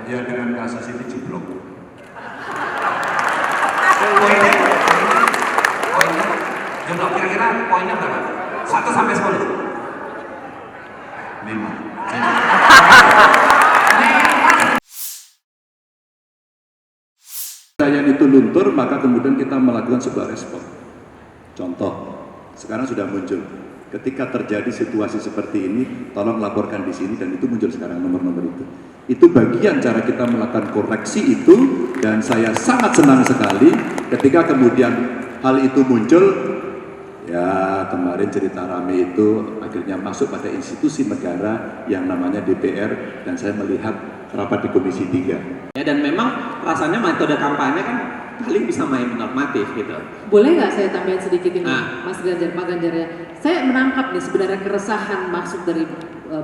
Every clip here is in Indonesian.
Ya dengan kasus ini jeblok. Poinnya, jeblok kira-kira poinnya berapa? 1 sampai 10. 5. Yang itu luntur, maka kemudian kita melakukan sebuah respon. Contoh, sekarang sudah muncul. Ketika terjadi situasi seperti ini, tolong laporkan di sini, dan itu muncul sekarang nomor-nomor itu. Itu bagian cara kita melakukan koreksi itu, dan saya sangat senang sekali ketika kemudian hal itu muncul. Ya, kemarin cerita rame itu akhirnya masuk pada institusi negara yang namanya DPR, dan saya melihat rapat di Komisi 3. Ya, dan memang rasanya metode kampanye kan paling bisa main normatif gitu. Boleh nggak saya tambahin sedikit ini, Nah. Pak Ganjar ya? Saya menangkap nih sebenarnya keresahan maksud dari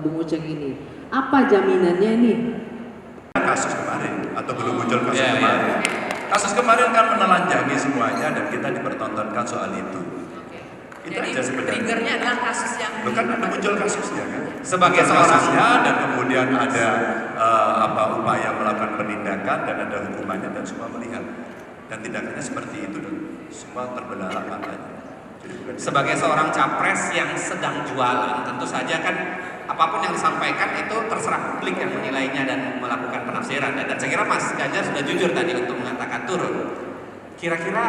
Bung Uceng ini. Apa jaminannya nih? Kasus kemarin atau belum muncul kasus kemarin. Kasus kemarin kan menelanjangi semuanya dan kita dipertontonkan soal itu. Itu jadi aja sebenarnya. triggernya adalah kasus yang Bukan ada muncul kasusnya kan? Sebagai Muncul seorang kasusnya, dan kemudian ada upaya melakukan penindakan dan ada hukumannya, dan semua melihat, dan tindakannya seperti itu, dan semua terbelalak matanya. Jadi bukan sebagai seorang capres yang sedang jualan, tentu saja kan apapun yang disampaikan itu terserah publik yang menilainya dan melakukan penafsiran. Dan saya kira Mas Ganjar sudah jujur tadi untuk mengatakan turun. Kira-kira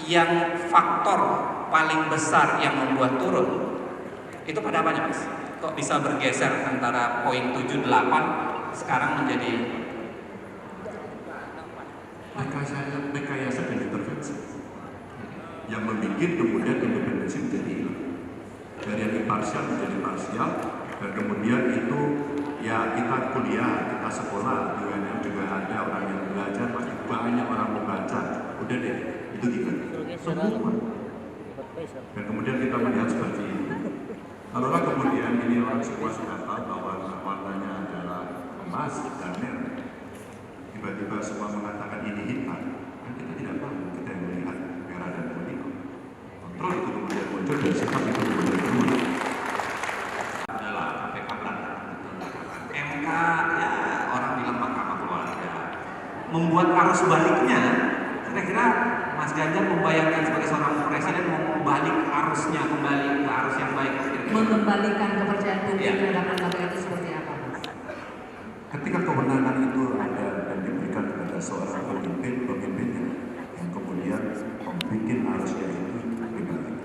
yang faktor paling besar yang membuat turun itu pada apanya, Mas? Kok bisa bergeser antara poin 78 sekarang menjadi rekayasa dan intervensi yang membuat kemudian independensi menjadi hilang, dari yang imparsial menjadi parsial, dan kemudian itu ya kita kuliah, kita sekolah di UNM juga ada orang yang belajar, masih banyak orang membaca, udah deh itu gimana semua, dan kemudian kita melihat seperti itu. Kalaulah kemudian ini orang semua sudah tahu bahwa warnanya adalah emas dan merah, tiba-tiba semua mengatakan ini hitam, kan kita tidak tahu, kita yang melihat merah dan kuning. Kontrol itu kemudian muncul dan sikap itu kemudian keluar. adalah KPK Belanda. MK ya orang bilang mahkamah keluarga. Membuat arus baliknya, kira-kira Mas Ganjar membayangkan sebagai seorang presiden mau membalik arusnya kembali ke arus yang baik. Mengembalikan kepercayaan publik Ya. terhadap lembaga itu seperti apa, Mas? Ketika kewenangan itu ada dan diberikan kepada seorang pemimpinnya yang kemudian membuat arusnya itu dibalik.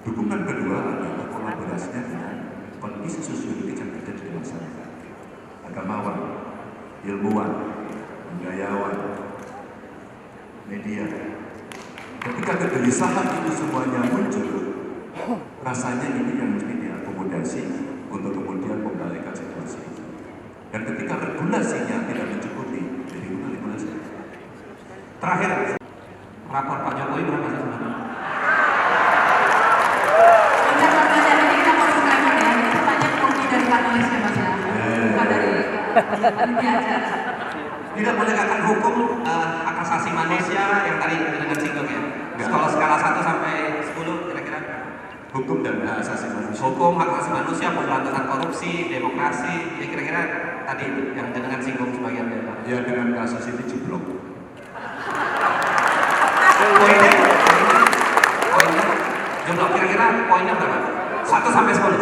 Dukungan kedua adalah kolaborasinya dengan kondisi sosiologis yang terjadi di masyarakat. Agamawan, ilmuwan, budayawan, media. Ketika kegelisahan itu semuanya muncul, rasanya ini yang mesti diakomodasi untuk kemudian membalikan situasi itu. Dan ketika regulasinya tidak mencukupi, jadi bukan regulasi. Terakhir, rapor Pak Jokowi berapa sih sebenarnya? Sebentar, Pak Ganjar, ini kita mau disclaimer ya. Ini pertanyaan murni dari panelisnya, Mas ya. Bukan dari panitia acara. Tidak menegakkan hukum hak asasi manusia yang tadi dengan singgung ya. Kalau skala 1 sampai 10 kira-kira Hukum dan hak asasi manusia. hukum, hak asasi manusia, pemberantasan korupsi, demokrasi, ya kira-kira tadi itu yang dengan singgung sebagian dari Pak. Ya dengan kasus ini jeblok. Poinnya, jeblok kira-kira poinnya berapa? 1 sampai 10.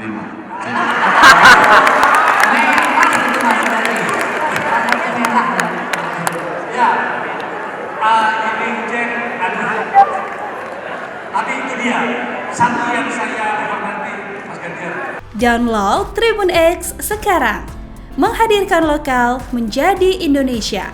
5. Ya, ini Jen, tapi itu dia satu yang saya hormati, Mas Ganjar. Download Tribun X sekarang, menghadirkan lokal menjadi Indonesia.